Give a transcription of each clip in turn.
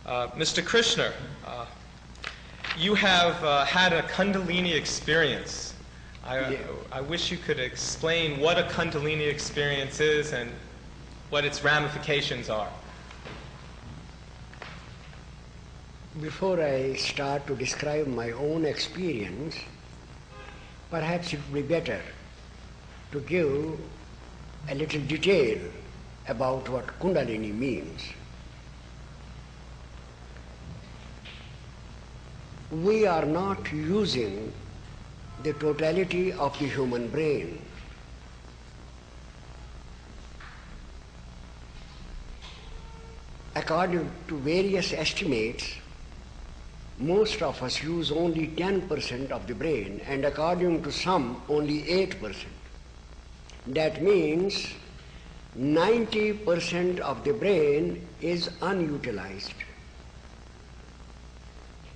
Mr. Krishna, you have had a Kundalini experience. I wish you could explain what a Kundalini experience is and what its ramifications are. Before I start to describe my own experience, perhaps it would be better to give a little detail about what Kundalini means. We are not using the totality of the human brain. According to various estimates, most of us use only 10% of the brain, and according to some, only 8%. That means 90% of the brain is unutilized.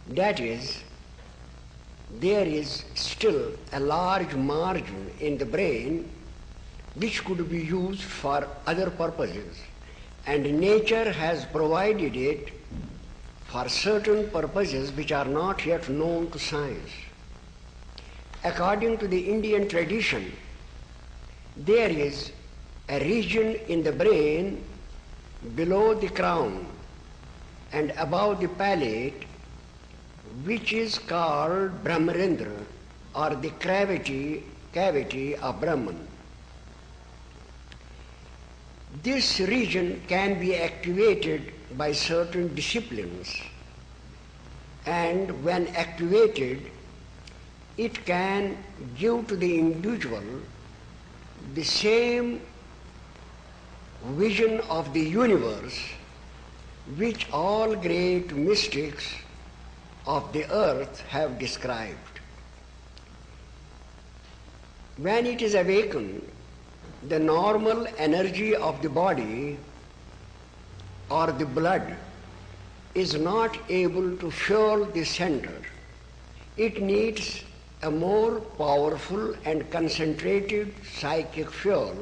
That is, there is still a large margin in the brain which could be used for other purposes, and nature has provided it for certain purposes which are not yet known to science. According to the Indian tradition, there is a region in the brain below the crown and above the palate which is called Brahmarendra, or the cavity of Brahman. This region can be activated by certain disciplines, and when activated, it can give to the individual the same vision of the universe which all great mystics of the earth have described. When it is awakened, the normal energy of the body or the blood is not able to fuel the center. It needs a more powerful and concentrated psychic fuel.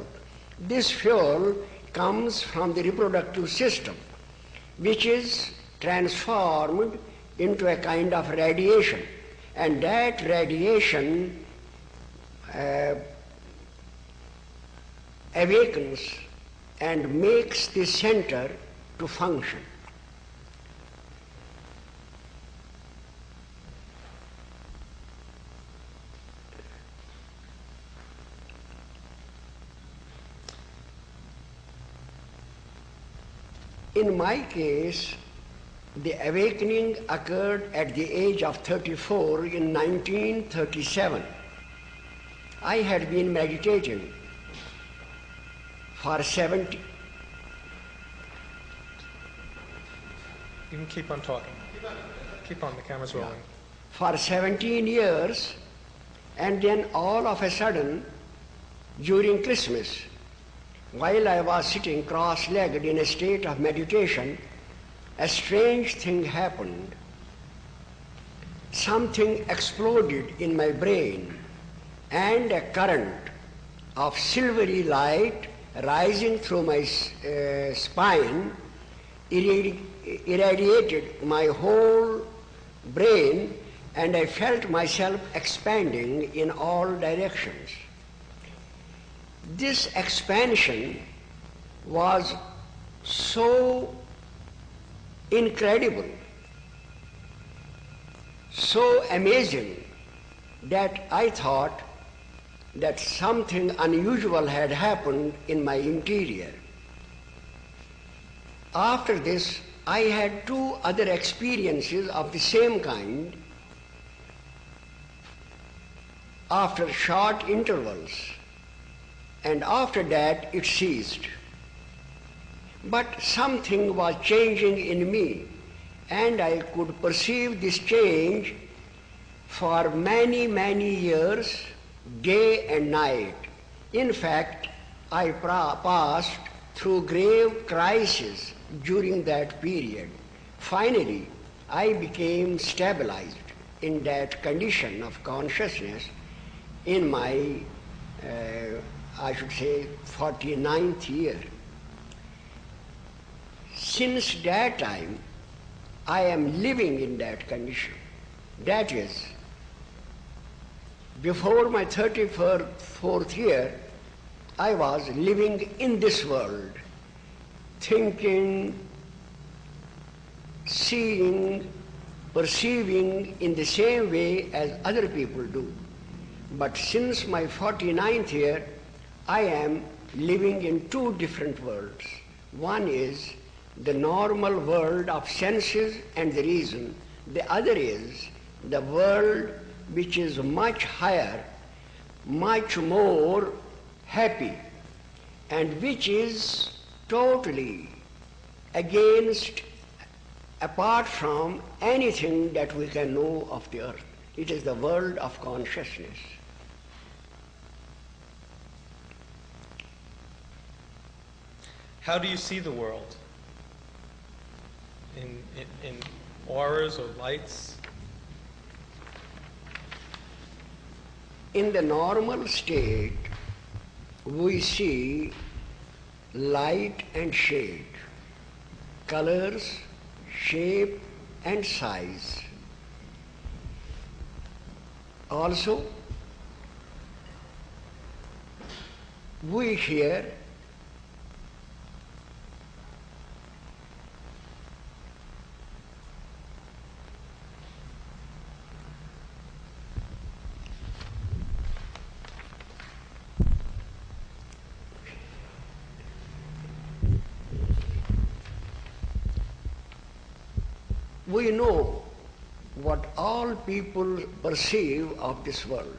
This fuel comes from the reproductive system, which is transformed into a kind of radiation, and that radiation awakens and makes the center to function. In my case, the awakening occurred at the age of 34 in 1937. I had been meditating for 70. You can keep on talking. Keep on, the camera's rolling. For 17 years, and then all of a sudden, during Christmas, while I was sitting cross-legged in a state of meditation, a strange thing happened. Something exploded in my brain, and a current of silvery light rising through my spine irradiated my whole brain, and I felt myself expanding in all directions. This expansion was so incredible, so amazing, that I thought that something unusual had happened in my interior. After this, I had 2 other experiences of the same kind after short intervals, and after that it ceased. But something was changing in me, and I could perceive this change for many, many years, day and night. In fact, I passed through grave crises during that period. Finally, I became stabilized in that condition of consciousness in my, I should say, 49th year. Since that time, I am living in that condition. That is, before my 34th year, I was living in this world, thinking, seeing, perceiving in the same way as other people do. But since my 49th year, I am living in two different worlds. One is the normal world of senses and the reason. The other is the world which is much higher, much more happy, and which is totally against, apart from anything that we can know of the earth. It is the world of consciousness. How do you see the world? In auras or lights? In the normal state, we see light and shade, colors, shape and size. Also, we hear we know what all people perceive of this world.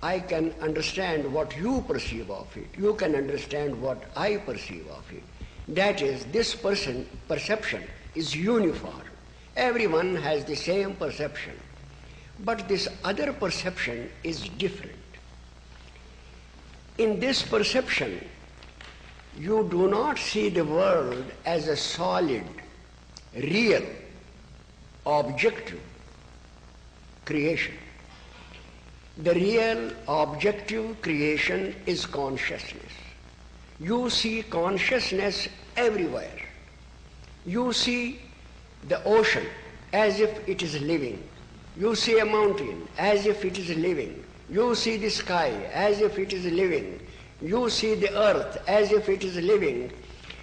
I can understand what you perceive of it. You can understand what I perceive of it. That is, this perception is uniform. Everyone has the same perception. But this other perception is different. In this perception, you do not see the world as a solid, real, objective creation. The real objective creation is consciousness. You see consciousness everywhere. You see the ocean as if it is living. You see a mountain as if it is living. You see the sky as if it is living. You see the earth as if it is living.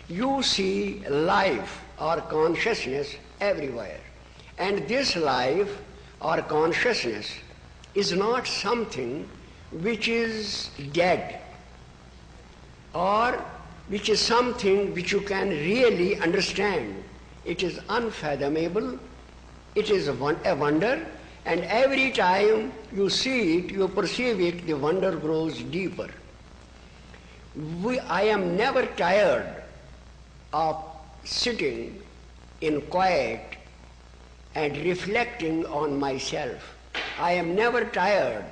You see life or consciousness everywhere. And this life or consciousness is not something which is dead or which is something which you can really understand. It is unfathomable, it is a wonder, and every time you see it, you perceive it, the wonder grows deeper. I am never tired of sitting in quiet and reflecting on myself. I am never tired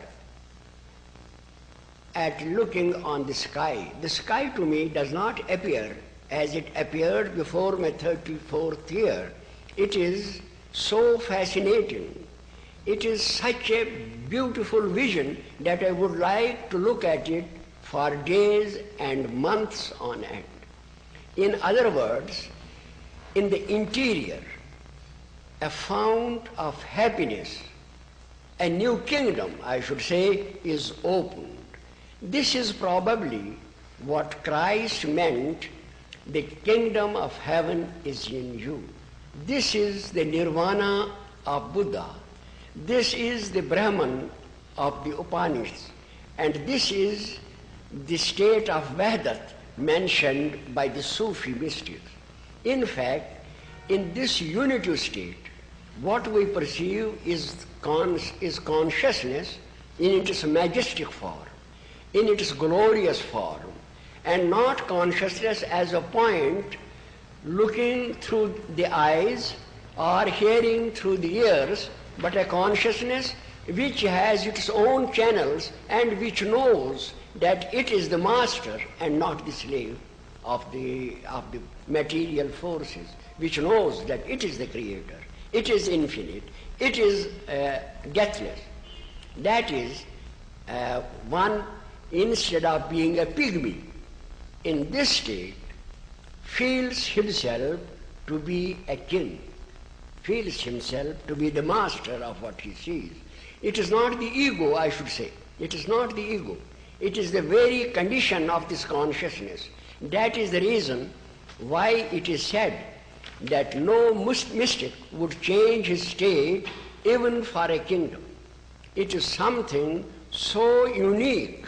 at looking on the sky. The sky to me does not appear as it appeared before my 34th year. It is so fascinating. It is such a beautiful vision that I would like to look at it for days and months on end. In other words, in the interior, a fount of happiness, a new kingdom, I should say, is opened. This is probably what Christ meant, the kingdom of heaven is in you. This is the nirvana of Buddha. This is the Brahman of the Upanishads. And this is the state of Vahdat mentioned by the Sufi mystics. In fact, in this unitive state, what we perceive is consciousness in its majestic form, in its glorious form, and not consciousness as a point looking through the eyes or hearing through the ears, but a consciousness which has its own channels and which knows that it is the master and not the slave of the material forces, which knows that it is the creator, it is infinite, it is deathless. That is, one, instead of being a pygmy in this state, feels himself to be a king. feels himself to be the master of what he sees. It is not the ego, I should say. It is not the ego. It is the very condition of this consciousness. That is the reason why it is said that no mystic would change his state even for a kingdom. It is something so unique,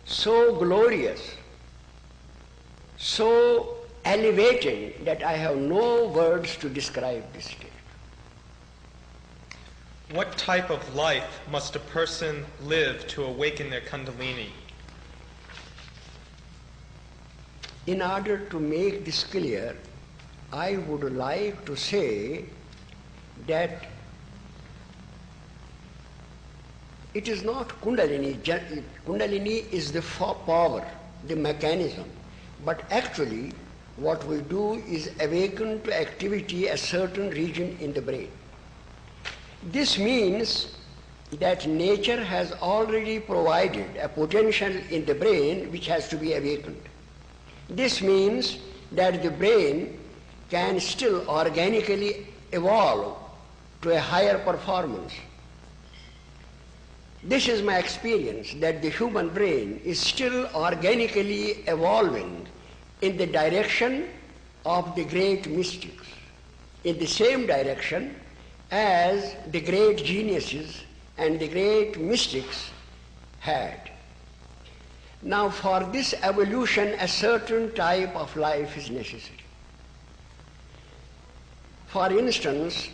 so glorious, so elevating that I have no words to describe this state. What type of life must a person live to awaken their Kundalini? In order to make this clear, I would like to say that it is not Kundalini. Kundalini is the power, the mechanism. But actually, what we do is awaken to activity a certain region in the brain. This means that nature has already provided a potential in the brain which has to be awakened. This means that the brain can still organically evolve to a higher performance. This is my experience, that the human brain is still organically evolving in the direction of the great mystics, in the same direction as the great geniuses and the great mystics had. Now, for this evolution, a certain type of life is necessary. For instance,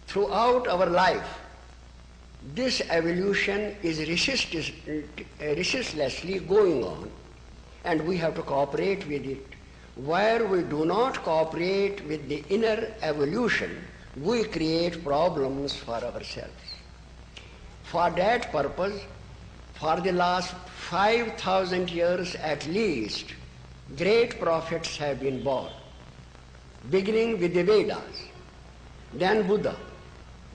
throughout our life, this evolution is resistlessly going on, and we have to cooperate with it. Where we do not cooperate with the inner evolution, we create problems for ourselves. For that purpose, for the last 5,000 years at least, great prophets have been born, beginning with the Vedas, then Buddha,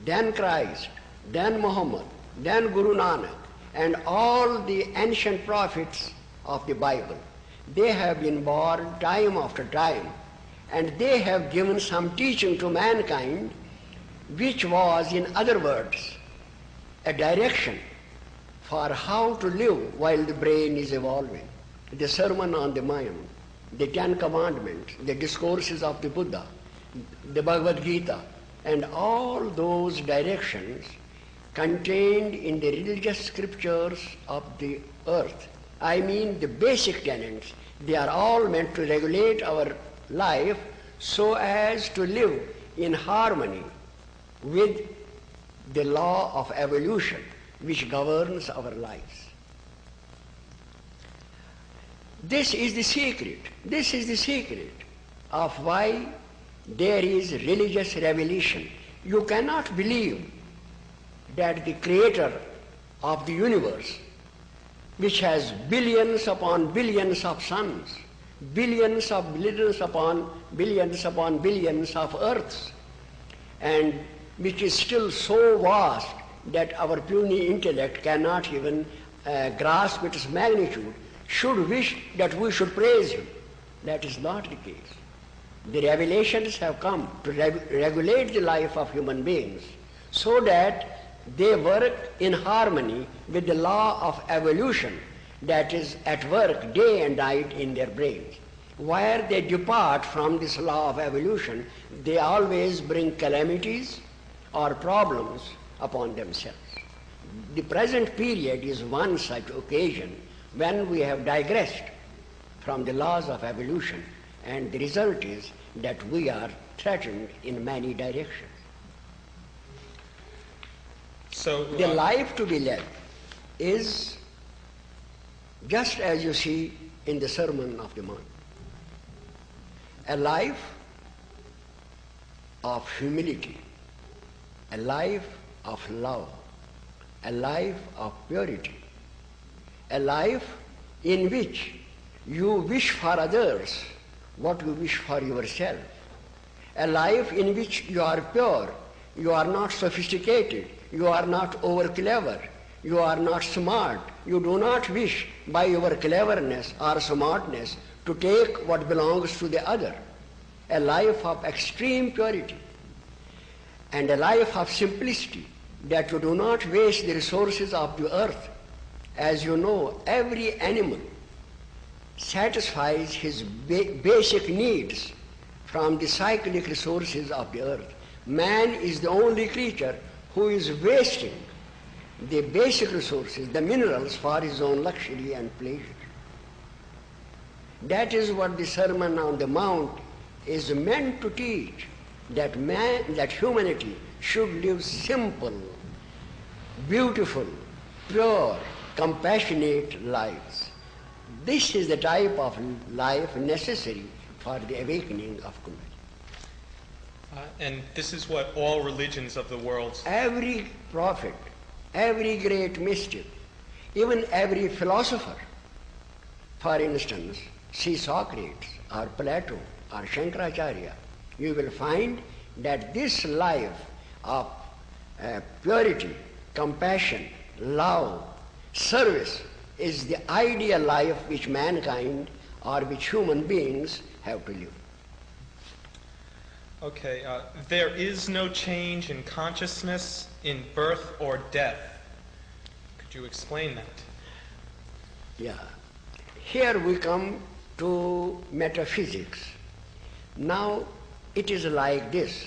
then Christ, then Muhammad, then Guru Nanak, and all the ancient prophets of the Bible. They have been born time after time, and they have given some teaching to mankind, which was, in other words, a direction for how to live while the brain is evolving. The Sermon on the Mount, the Ten Commandments, the discourses of the Buddha, the Bhagavad Gita, and all those directions contained in the religious scriptures of the earth. I mean the basic tenets. They are all meant to regulate our life so as to live in harmony with the law of evolution which governs our lives. This is the secret. This is the secret of why there is religious revelation. You cannot believe that the creator of the universe, which has billions upon billions of suns, billions upon billions of earths, and which is still so vast that our puny intellect cannot even grasp its magnitude, should wish that we should praise him. That is not the case. The revelations have come to regulate the life of human beings so that they work in harmony with the law of evolution that is at work day and night in their brains. Where they depart from this law of evolution, they always bring calamities or problems upon themselves. The present period is one such occasion when we have digressed from the laws of evolution, and the result is that we are threatened in many directions. So the life to be led is just as you see in the Sermon of the Mount. A life of humility, a life of love, a life of purity, a life in which you wish for others what you wish for yourself, a life in which you are pure, you are not sophisticated, you are not over clever, you are not smart, you do not wish by your cleverness or smartness to take what belongs to the other, a life of extreme purity. and a life of simplicity, that you do not waste the resources of the earth. As you know, every animal satisfies his basic needs from the cyclic resources of the earth. Man is the only creature who is wasting the basic resources, the minerals, for his own luxury and pleasure. That is what the Sermon on the Mount is meant to teach, that humanity should live simple, beautiful, pure, compassionate lives. This is the type of life necessary for the awakening of humanity. And this is what all religions of the world... Every prophet, every great mystic, even every philosopher, for instance, see Socrates or Plato or Shankaracharya, you will find that this life of purity, compassion, love, service is the ideal life which mankind or which human beings have to live. Okay, there is no change in consciousness in birth or death. Could you explain that? Yeah. Here we come to metaphysics. Now it is like this.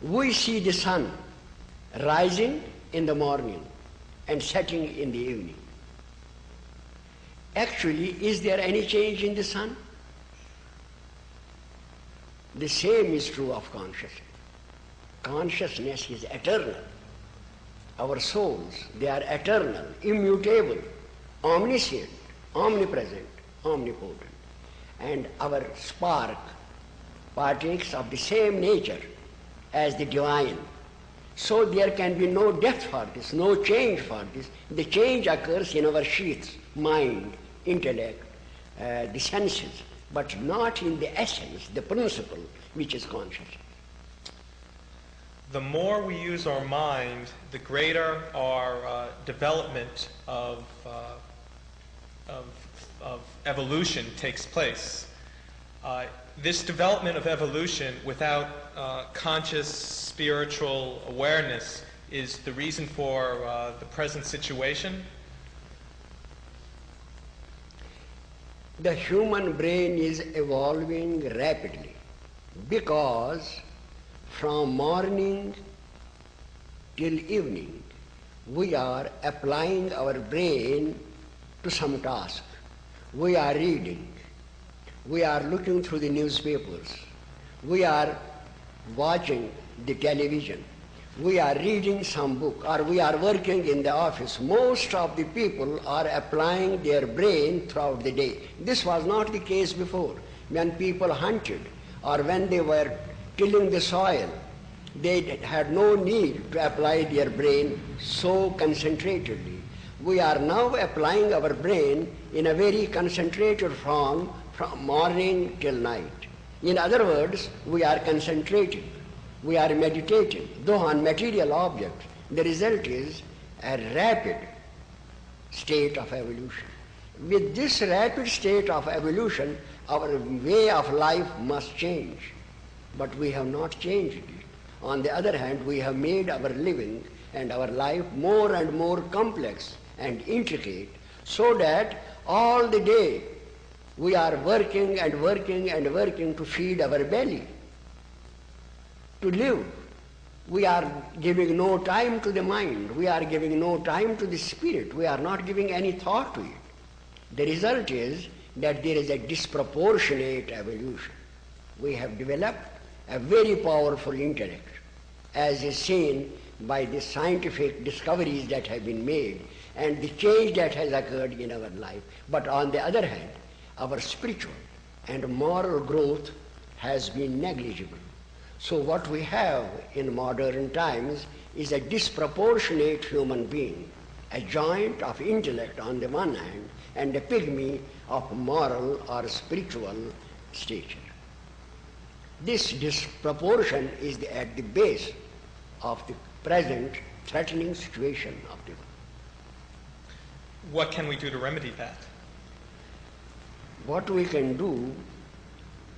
We see the sun rising in the morning and setting in the evening. Actually, is there any change in the sun? The same is true of consciousness. Consciousness is eternal. Our souls, they are eternal, immutable, omniscient, omnipresent, omnipotent. And our spark partakes of the same nature as the divine. So there can be no death for this, no change for this. The change occurs in our sheaths, mind, intellect, the senses, but not in the essence, the principle, which is consciousness. The more we use our mind, the greater our development of evolution takes place. This development of evolution without conscious spiritual awareness is the reason for the present situation. The human brain is evolving rapidly because from morning till evening we are applying our brain to some task. We are reading, we are looking through the newspapers, we are watching the television, we are reading some book, or we are working in the office. Most of the people are applying their brain throughout the day. This was not the case before. When people hunted or when they were tilling the soil, they had no need to apply their brain so concentratedly. We are now applying our brain in a very concentrated form from morning till night. In other words, we are concentrating, we are meditating, though on material objects. The result is a rapid state of evolution. With this rapid state of evolution, our way of life must change. But we have not changed it. On the other hand, we have made our living and our life more and more complex and intricate, so that all the day we are working and working and working to feed our belly, to live. We are giving no time to the mind, we are giving no time to the spirit, we are not giving any thought to it. The result is that there is a disproportionate evolution. We have developed a very powerful intellect, as is seen by the scientific discoveries that have been made and the change that has occurred in our life. But on the other hand, our spiritual and moral growth has been negligible. So what we have in modern times is a disproportionate human being, a giant of intellect on the one hand and a pygmy of moral or spiritual stature. This disproportion is at the base of the present threatening situation of the world. What can we do to remedy that? What we can do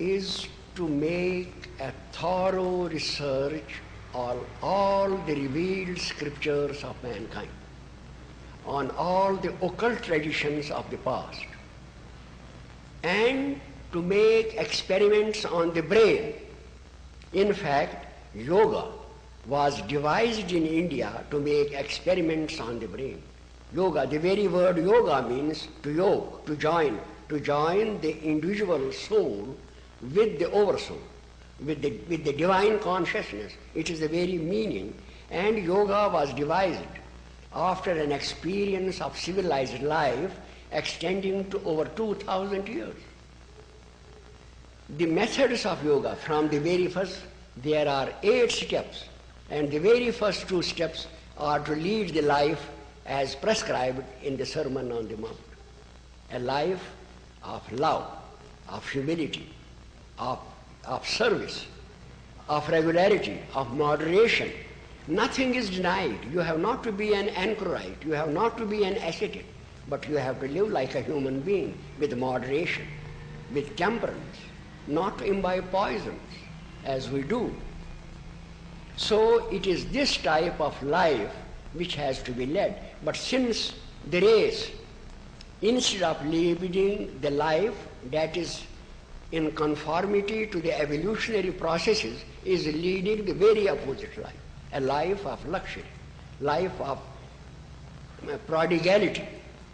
is to make a thorough research on all the revealed scriptures of mankind, on all the occult traditions of the past, and to make experiments on the brain. In fact, yoga was devised in India to make experiments on the brain. Yoga, the very word yoga means to yoke, to join the individual soul with the oversoul, with the divine consciousness. It is the very meaning. And yoga was devised after an experience of civilized life extending to over 2,000 years. The methods of yoga, from the very first, there are 8 steps, and the very first 2 steps are to lead the life as prescribed in the Sermon on the Mount. A life of love, of humility, of service, of regularity, of moderation. Nothing is denied. You have not to be an anchorite, you have not to be an ascetic, but you have to live like a human being with moderation, with temperance, not to imbibe poisons as we do. So it is this type of life which has to be led. But since the race, instead of living the life that is in conformity to the evolutionary processes, is leading the very opposite life, a life of luxury, life of prodigality,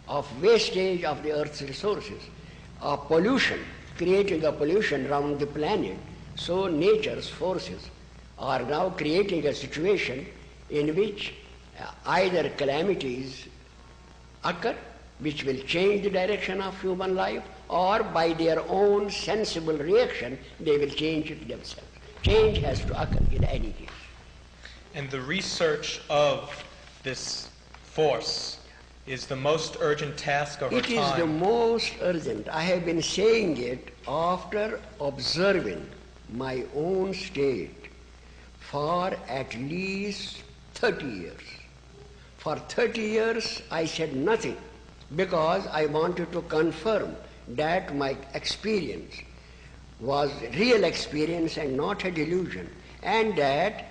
of wastage of the earth's resources, of pollution, creating a pollution around the planet. So nature's forces are now creating a situation in which either calamities occur which will change the direction of human life, or by their own sensible reaction they will change it themselves. Change has to occur in any case. And the research of this force is the most urgent task of our time. It is the most urgent. I have been saying it after observing my own state for at least 30 years. For 30 years I said nothing because I wanted to confirm that my experience was real experience and not a delusion, and that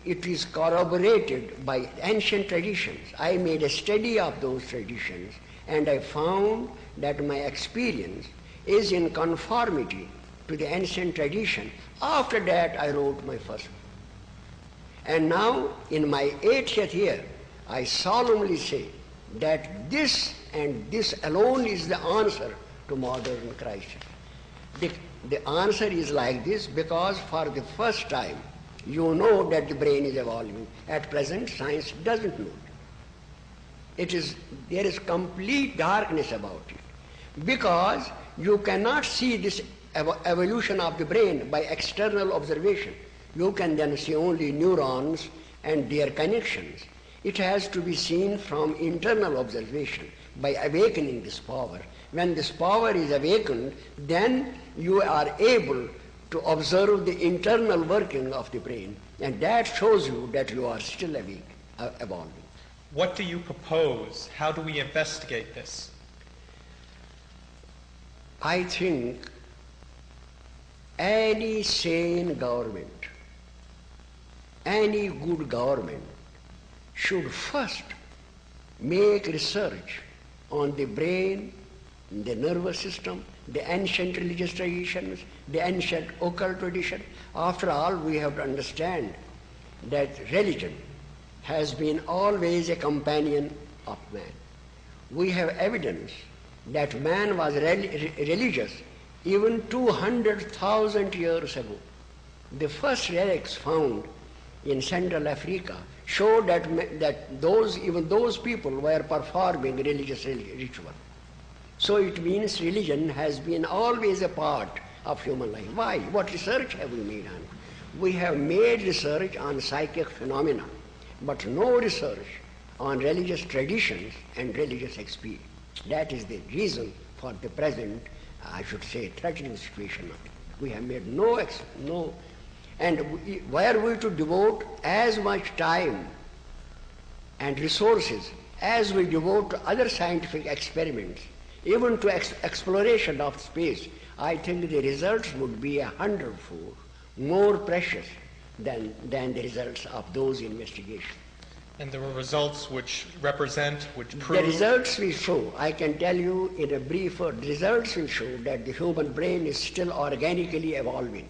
it is corroborated by ancient traditions. I made a study of those traditions and I found that my experience is in conformity to the ancient tradition. After that I wrote my first book. And now in my 80th year I solemnly say that this and this alone is the answer to modern crisis. The answer is like this because for the first time you know that the brain is evolving. At present science doesn't know it. There is complete darkness about it because you cannot see this evolution of the brain by external observation. You can then see only neurons and their connections. It has to be seen from internal observation by awakening this power. When this power is awakened, then you are able to observe the internal working of the brain, and that shows you that you are still awake, evolving. What do you propose? How do we investigate this? I think any sane government, any good government should first make research on the brain, the nervous system, the ancient religious traditions, the ancient occult tradition. After all, we have to understand that religion has been always a companion of man. We have evidence that man was religious even 200,000 years ago. The first relics found in Central Africa show that even those people were performing religious ritual. So it means religion has been always a part of human life. Why? What research have we made on it? We have made research on psychic phenomena, but no research on religious traditions and religious experience. That is the reason for the present, I should say, threatening situation of it. We have made no, and were we to devote as much time and resources as we devote to other scientific experiments, even to exploration of space, I think the results would be 100-fold more precious than the results of those investigations. And there were results which prove... The results will show, I can tell you in a brief word, the results will show that the human brain is still organically evolving,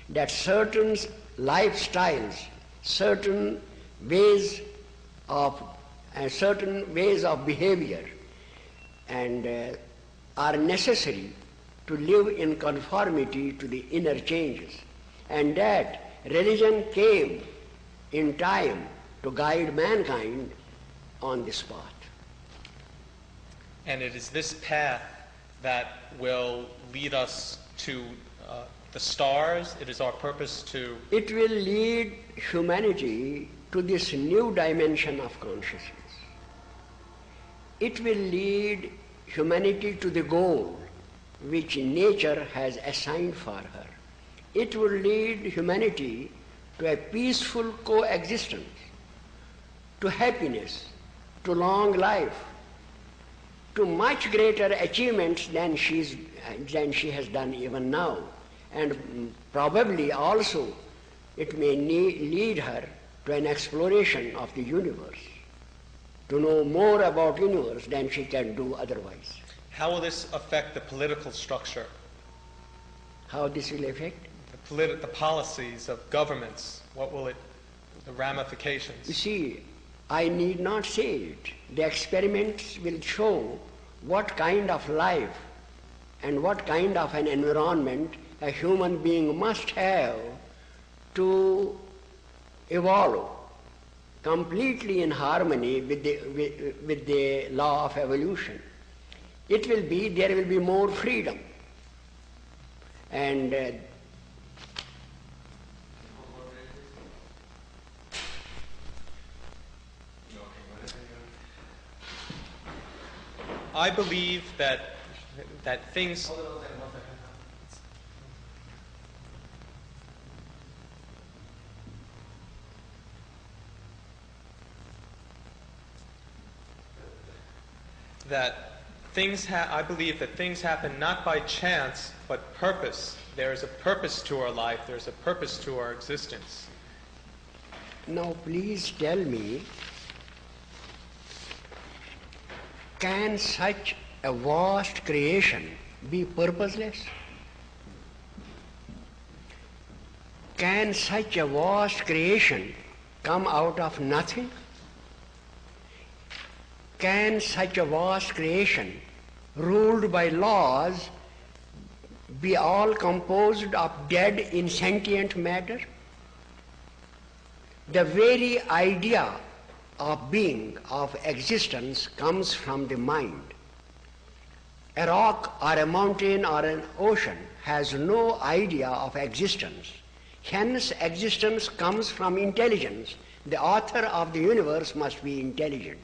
that certain lifestyles, certain ways of behavior and are necessary to live in conformity to the inner changes, and that religion came in time to guide mankind on this path. And it is this path that will lead us to the stars. It is our purpose to... It will lead humanity to this new dimension of consciousness. It will lead humanity to the goal which nature has assigned for her. It will lead humanity to a peaceful coexistence, to happiness, to long life, to much greater achievements than she has done even now. And probably also it may lead her to an exploration of the universe, to know more about the universe than she can do otherwise. How will this affect the political structure? How this will affect? The policies of governments. What will the ramifications? You see, I need not say it. The experiments will show what kind of life and what kind of an environment a human being must have to evolve completely in harmony with the law of evolution. There will be more freedom. And I believe that things... I believe that things happen not by chance, but purpose. There is a purpose to our life. There is a purpose to our existence. Now please tell me, can such a vast creation be purposeless? Can such a vast creation come out of nothing? Can such a vast creation, ruled by laws, be all composed of dead insentient matter? The very idea of being, of existence, comes from the mind. A rock or a mountain or an ocean has no idea of existence. Hence, existence comes from intelligence. The author of the universe must be intelligent.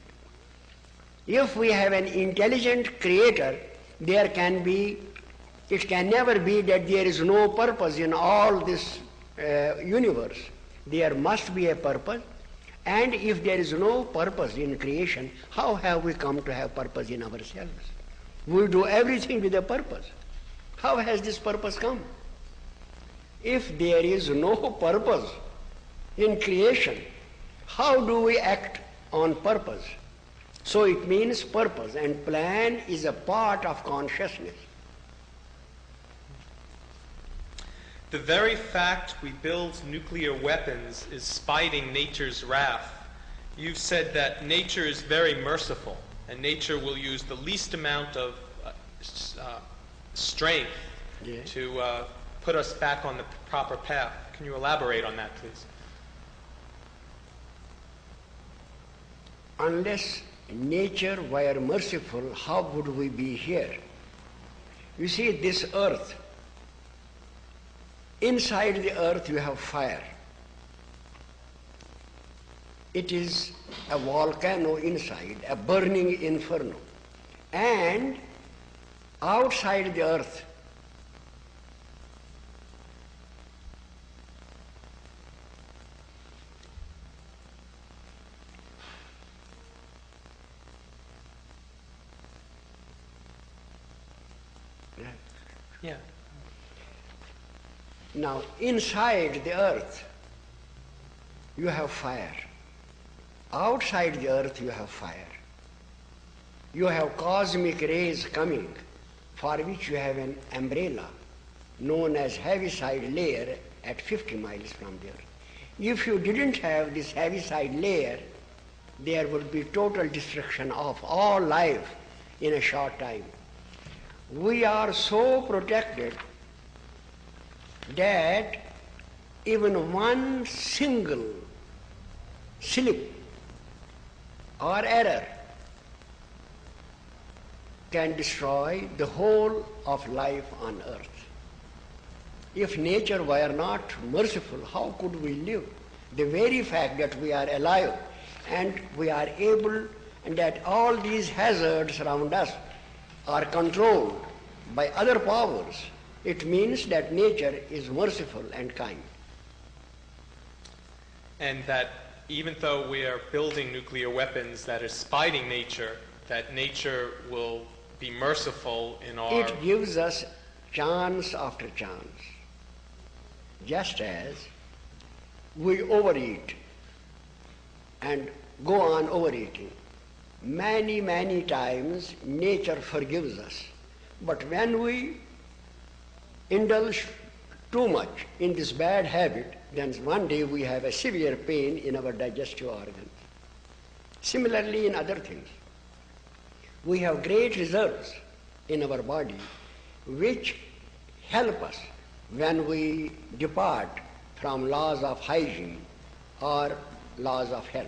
If we have an intelligent creator, it can never be that there is no purpose in all this universe. There must be a purpose. And if there is no purpose in creation, how have we come to have purpose in ourselves? We do everything with a purpose. How has this purpose come? If there is no purpose in creation, how do we act on purpose? So it means purpose, and plan is a part of consciousness. The very fact we build nuclear weapons is spiting nature's wrath. You've said that nature is very merciful, and nature will use the least amount of strength to put us back on the proper path. Can you elaborate on that, please? Unless nature were merciful, how would we be here? You see, this earth, inside the earth you have fire. It is a volcano inside, a burning inferno. And outside the earth, Yeah. Now, inside the earth, you have fire. Outside the earth, you have fire. You have cosmic rays coming, for which you have an umbrella known as heaviside layer at 50 miles from the earth. If you didn't have this heaviside layer, there would be total destruction of all life in a short time. We are so protected that even one single slip or error can destroy the whole of life on earth. If nature were not merciful, how could we live? The very fact that we are alive and we are able, and that all these hazards around us are controlled by other powers, it means that nature is merciful and kind. And that even though we are building nuclear weapons that is spiting nature, that nature will be merciful in our... It gives us chance after chance. Just as we overeat and go on overeating, many, many times nature forgives us. But when we indulge too much in this bad habit, then one day we have a severe pain in our digestive organs. Similarly, in other things, we have great reserves in our body which help us when we depart from laws of hygiene or laws of health.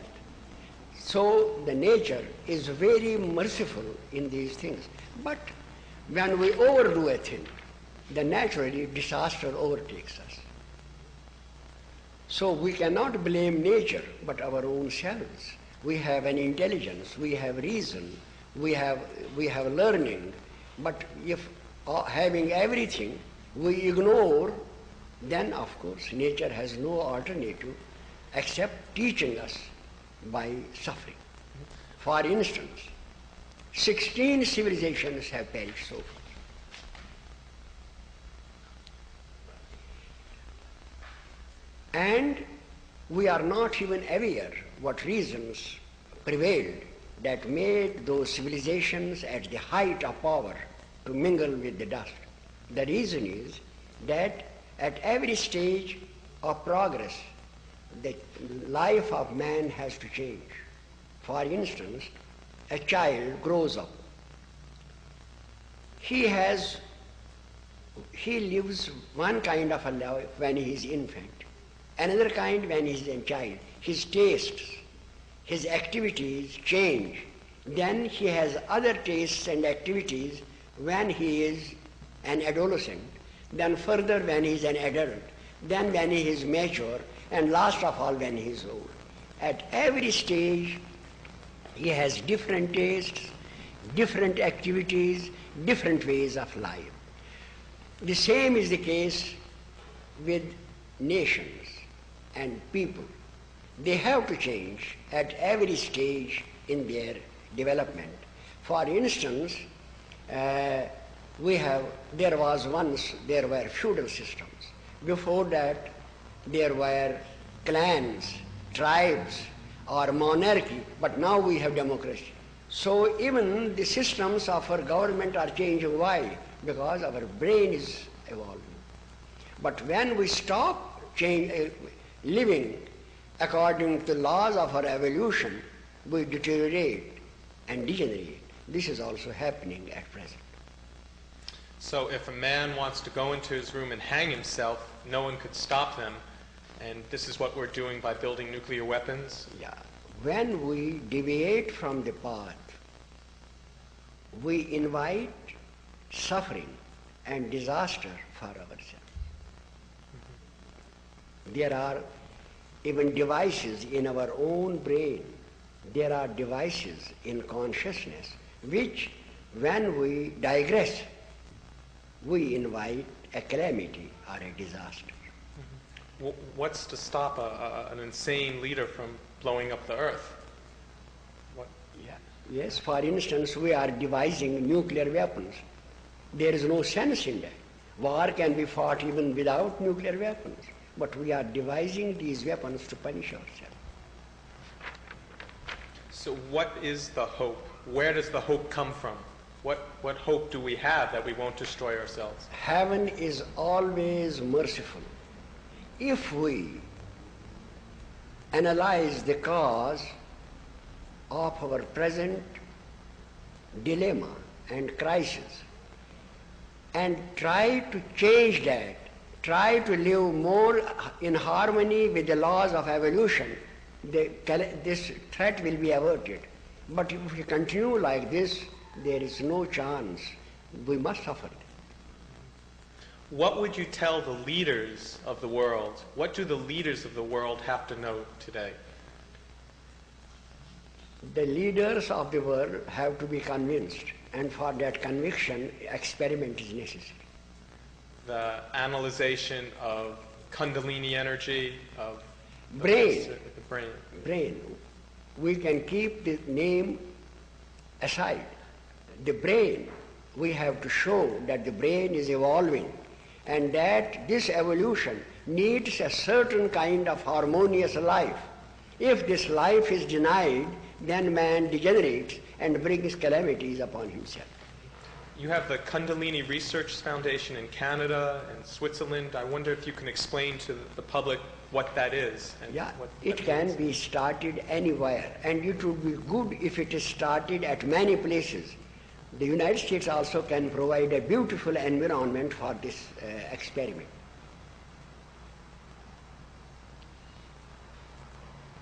So the nature is very merciful in these things. But when we overdo a thing, then naturally disaster overtakes us. So we cannot blame nature but our own selves. We have an intelligence, we have reason, we have learning, but if having everything we ignore, then of course nature has no alternative except teaching us by suffering. For instance, 16 civilizations have perished so far. And we are not even aware what reasons prevailed that made those civilizations at the height of power to mingle with the dust. The reason is that at every stage of progress, the life of man has to change. For instance, a child grows up. He lives one kind of a life when he is infant, another kind when he is a child. His tastes, his activities change. Then he has other tastes and activities when he is an adolescent, then further when he is an adult, then when he is mature, and last of all when he is old. At every stage he has different tastes, different activities, different ways of life. The same is the case with nations and people. They have to change at every stage in their development. For instance, there were feudal systems. Before that, there were clans, tribes, or monarchy, but now we have democracy. So even the systems of our government are changing. Why? Because our brain is evolving. But when we stop living according to the laws of our evolution, we deteriorate and degenerate. This is also happening at present. So if a man wants to go into his room and hang himself, no one could stop them, and this is what we're doing by building nuclear weapons? Yeah. When we deviate from the path, we invite suffering and disaster for ourselves. There are even devices in our own brain. There are devices in consciousness which, when we digress, we invite a calamity or a disaster. What's to stop an insane leader from blowing up the earth? Yeah. Yes, for instance, we are devising nuclear weapons. There is no sense in that. War can be fought even without nuclear weapons, but we are devising these weapons to punish ourselves. So what is the hope? Where does the hope come from? What hope do we have that we won't destroy ourselves? Heaven is always merciful. If we analyze the cause of our present dilemma and crisis and try to change that, try to live more in harmony with the laws of evolution, this threat will be averted. But if we continue like this, there is no chance. We must suffer. What would you tell the leaders of the world? What do the leaders of the world have to know today? The leaders of the world have to be convinced, and for that conviction, experiment is necessary. The analyzation of Kundalini energy, of brain. The brain. Brain. We can keep the name aside. The brain, we have to show that the brain is evolving and that this evolution needs a certain kind of harmonious life. If this life is denied, then man degenerates and brings calamities upon himself. You have the Kundalini Research Foundation in Canada and Switzerland. I wonder if you can explain to the public what that is. And yeah, what it can means. be started anywhere, and it would be good if it is started at many places. The United States also can provide a beautiful environment for this experiment.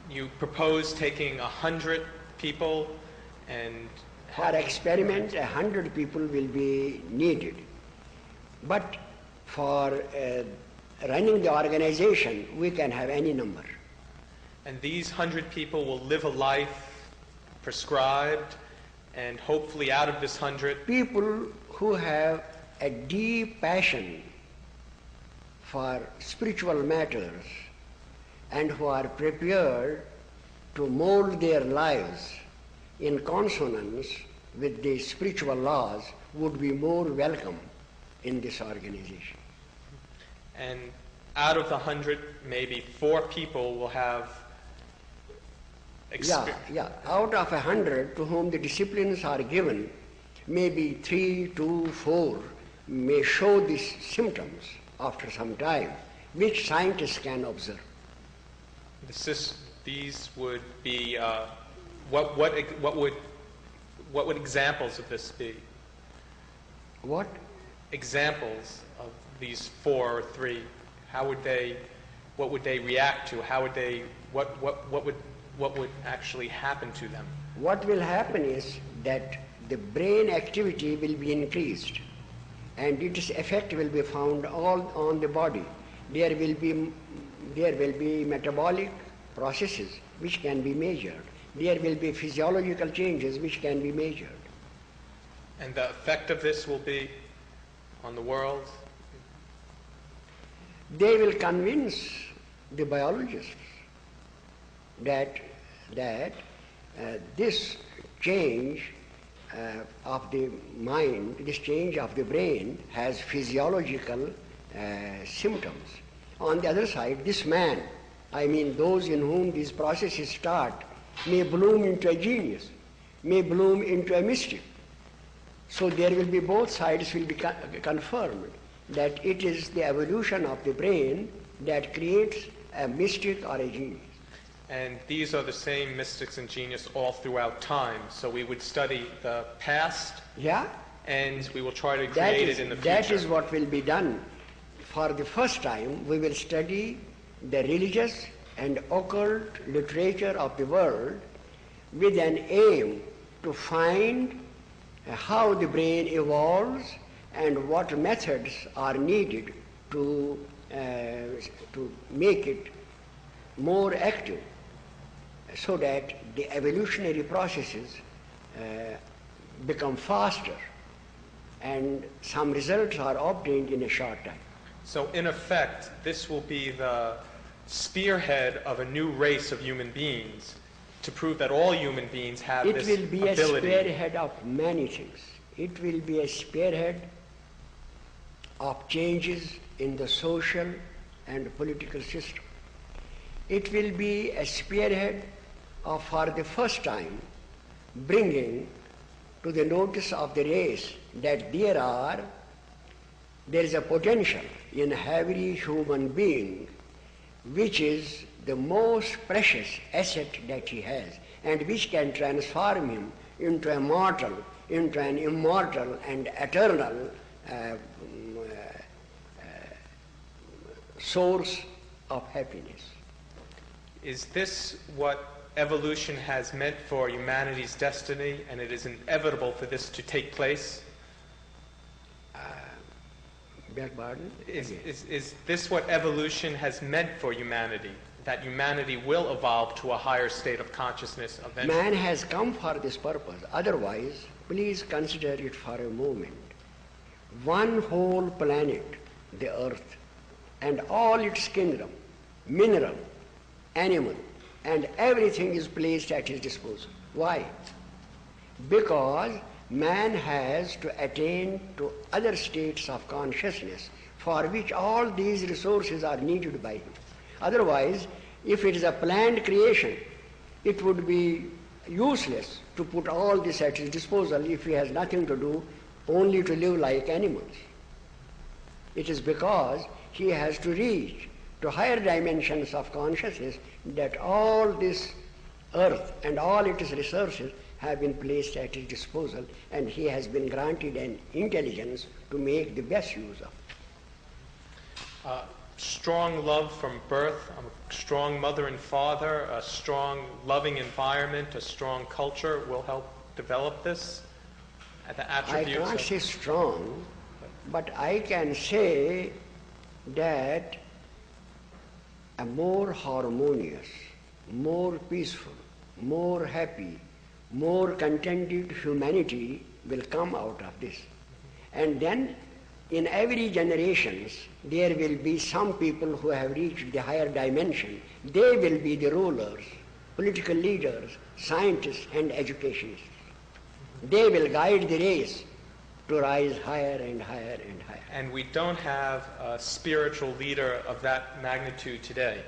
You propose taking 100 people and... For experiment, 100 people will be needed. But for running the organization, we can have any number. And these 100 people will live a life prescribed, and hopefully out of this 100... People who have a deep passion for spiritual matters and who are prepared to mold their lives in consonance with the spiritual laws would be more welcome in this organization. And out of the 100, maybe 4 people will have Yeah. Out of 100 to whom the disciplines are given, maybe 3 to 4 may show these symptoms after some time, which scientists can observe. These would be what would examples of this be? What? Examples of these 4 or 3. What would they react to? What would actually happen to them? What will happen is that the brain activity will be increased and its effect will be found all on the body. There will be metabolic processes which can be measured. There will be physiological changes which can be measured. And the effect of this will be on the world? They will convince the biologists that this change of the mind, this change of the brain has physiological symptoms. On the other side, this man, I mean those in whom these processes start, may bloom into a genius, may bloom into a mystic. So there will be both sides will be confirmed that it is the evolution of the brain that creates a mystic or a genius. And these are the same mystics and genius all throughout time. So we would study the past, and we will try to create it in the future. That is what will be done. For the first time, we will study the religious and occult literature of the world with an aim to find how the brain evolves and what methods are needed to make it more active, so that the evolutionary processes become faster and some results are obtained in a short time. So in effect, this will be the spearhead of a new race of human beings to prove that all human beings have this ability. It will be a spearhead of many things. It will be a spearhead of changes in the social and political system. It will be a spearhead of, for the first time, bringing to the notice of the race that there is a potential in every human being which is the most precious asset that he has, and which can transform him into a mortal, into an immortal and eternal source of happiness. Is this what evolution has meant for humanity's destiny, and it is inevitable for this to take place? Beg pardon? Is this what evolution has meant for humanity? That humanity will evolve to a higher state of consciousness eventually? Man has come for this purpose. Otherwise, please consider it for a moment. One whole planet, the earth, and all its kingdom, mineral, animal, and everything is placed at his disposal. Why? Because man has to attain to other states of consciousness for which all these resources are needed by him. Otherwise, if it is a planned creation, it would be useless to put all this at his disposal if he has nothing to do, only to live like animals. It is because he has to reach to higher dimensions of consciousness that all this earth and all its resources have been placed at his disposal, and he has been granted an intelligence to make the best use of. Strong love from birth, a strong mother and father, a strong loving environment, a strong culture will help develop this? The attributes I can't say strong, but I can say that a more harmonious, more peaceful, more happy, more contented humanity will come out of this. And then in every generation there will be some people who have reached the higher dimension. They will be the rulers, political leaders, scientists and educationists. They will guide the race to rise higher and higher and higher. And we don't have a spiritual leader of that magnitude today.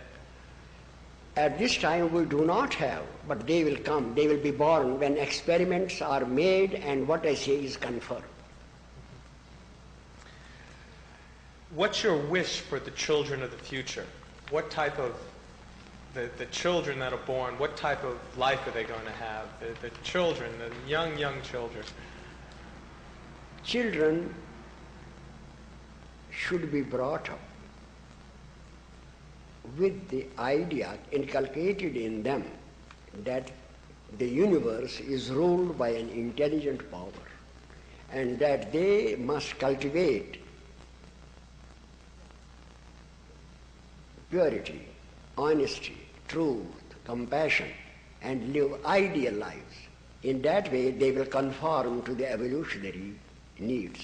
At this time we do not have, but they will come, they will be born when experiments are made and what I say is confirmed. What's your wish for the children of the future? What type of, the children that are born, what type of life are they going to have? The children, the young children. Children should be brought up with the idea inculcated in them that the universe is ruled by an intelligent power and that they must cultivate purity, honesty, truth, compassion, and live ideal lives. In that way, they will conform to the evolutionary needs.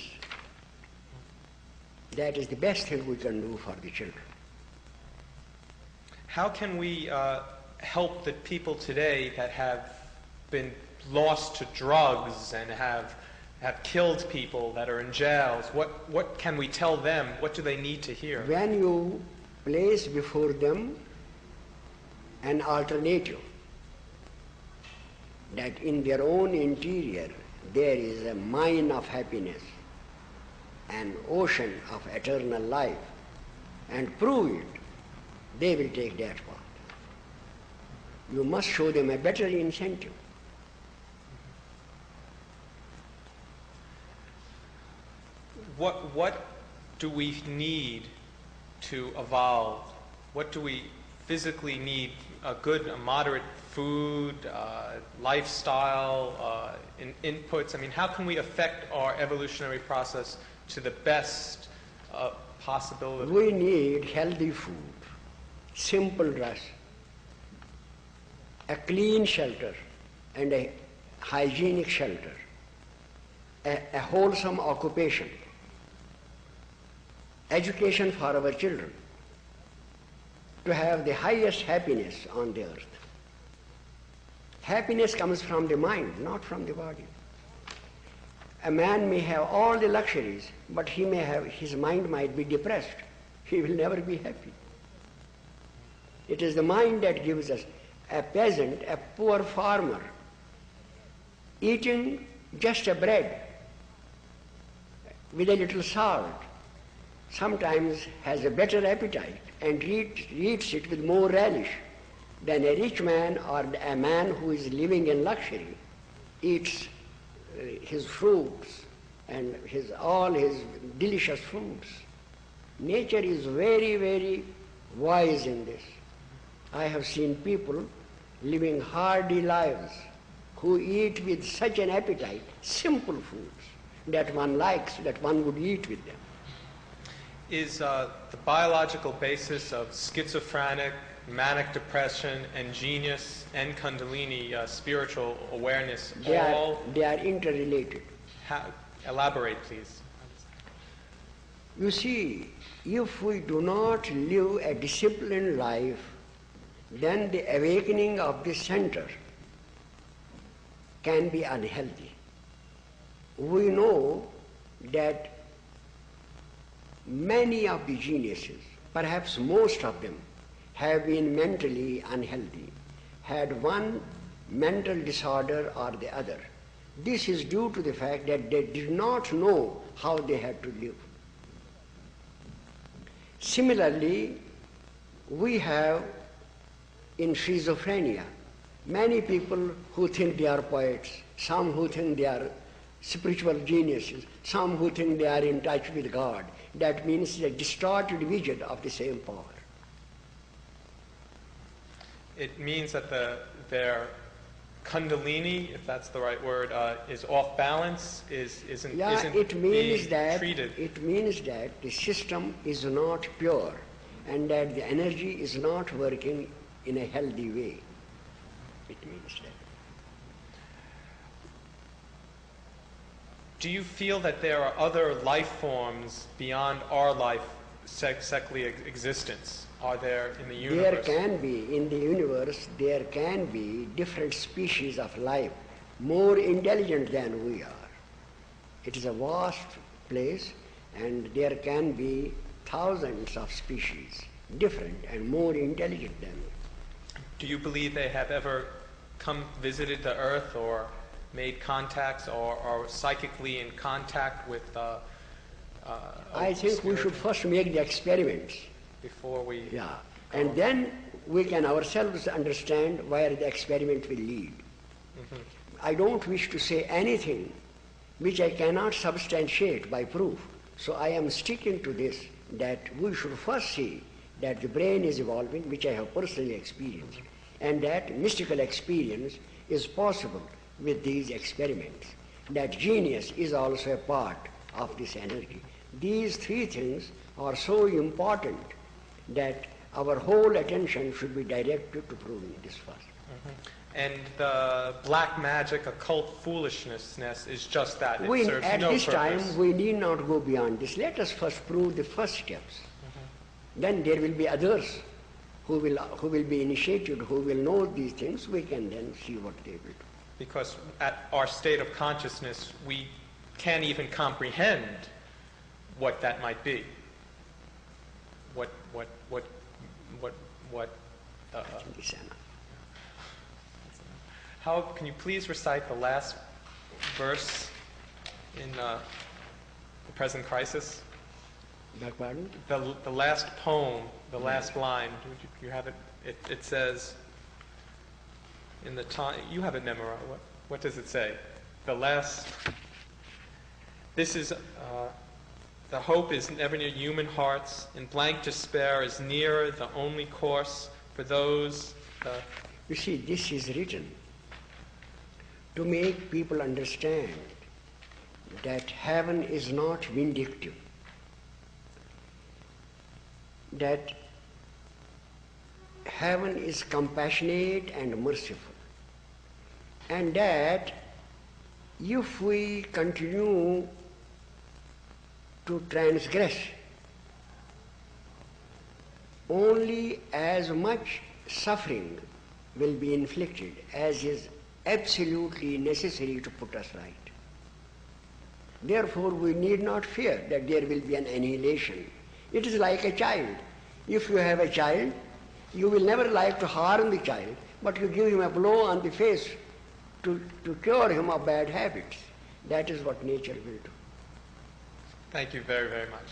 That is the best thing we can do for the children. How can we help the people today that have been lost to drugs and have killed people, that are in jails? What can we tell them? What do they need to hear? When you place before them an alternative, that in their own interior there is a mine of happiness, an ocean of eternal life, and prove it, they will take that path. You must show them a better incentive. What do we need to evolve? What do we physically need? A moderate food, lifestyle, inputs. I mean, how can we affect our evolutionary process to the best possibility? We need healthy food, simple dress, a clean shelter and a hygienic shelter, a wholesome occupation, education for our children, to have the highest happiness on the earth. Happiness comes from the mind, not from the body. A man may have all the luxuries, but his mind might be depressed. He will never be happy. It is the mind that gives us. A peasant, a poor farmer, eating just a bread with a little salt, sometimes has a better appetite and eats it with more relish than a rich man or a man who is living in luxury eats his fruits and all his delicious foods. Nature is very, very wise in this. I have seen people living hardy lives who eat with such an appetite, simple foods that one likes, that one would eat with them. Is the biological basis of schizophrenic, manic depression, and genius and Kundalini spiritual awareness They are interrelated. Elaborate, please. You see, if we do not live a disciplined life, then the awakening of the center can be unhealthy. We know that many of the geniuses, perhaps most of them, have been mentally unhealthy, had one mental disorder or the other. This is due to the fact that they did not know how they had to live. Similarly, we have in schizophrenia many people who think they are poets, some who think they are spiritual geniuses, some who think they are in touch with God. That means a distorted vision of the same power. It means that their Kundalini, if that's the right word, is off balance, isn't being treated. It means that the system is not pure and that the energy is not working in a healthy way. It means that. Do you feel that there are other life forms beyond our life secular existence? Are there in the universe? There can be, in the universe, there can be different species of life, more intelligent than we are. It is a vast place and there can be thousands of species, different and more intelligent than we. Do you believe they have ever visited the earth or made contacts or are psychically in contact with I think we should first make the experiments. Before we... Yeah. And then we can ourselves understand where the experiment will lead. Mm-hmm. I don't wish to say anything which I cannot substantiate by proof. So I am sticking to this, that we should first see that the brain is evolving, which I have personally experienced, and that mystical experience is possible with these experiments, that genius is also a part of this energy. These three things are so important that our whole attention should be directed to proving this first. Mm-hmm. And the black magic, occult foolishness is just that. It serves at no this purpose. time, we need not go beyond this. Let us first prove the first steps. Mm-hmm. Then there will be others who will be initiated, who will know these things. We can then see what they will do. Because at our state of consciousness, we can't even comprehend what that might be. How can you please recite the last verse in the present crisis? Pardon? The last poem, the last line. You have it. It says in the time. You have it memorized. What does it say? The last. This is. The hope is never near human hearts, and blank despair is nearer the only course for those... You see, this is written to make people understand that heaven is not vindictive, that heaven is compassionate and merciful, and that if we continue to transgress, only as much suffering will be inflicted as is absolutely necessary to put us right. Therefore, we need not fear that there will be an annihilation. It is like a child. If you have a child, you will never like to harm the child, but you give him a blow on the face to cure him of bad habits. That is what nature will do. Thank you very, very much.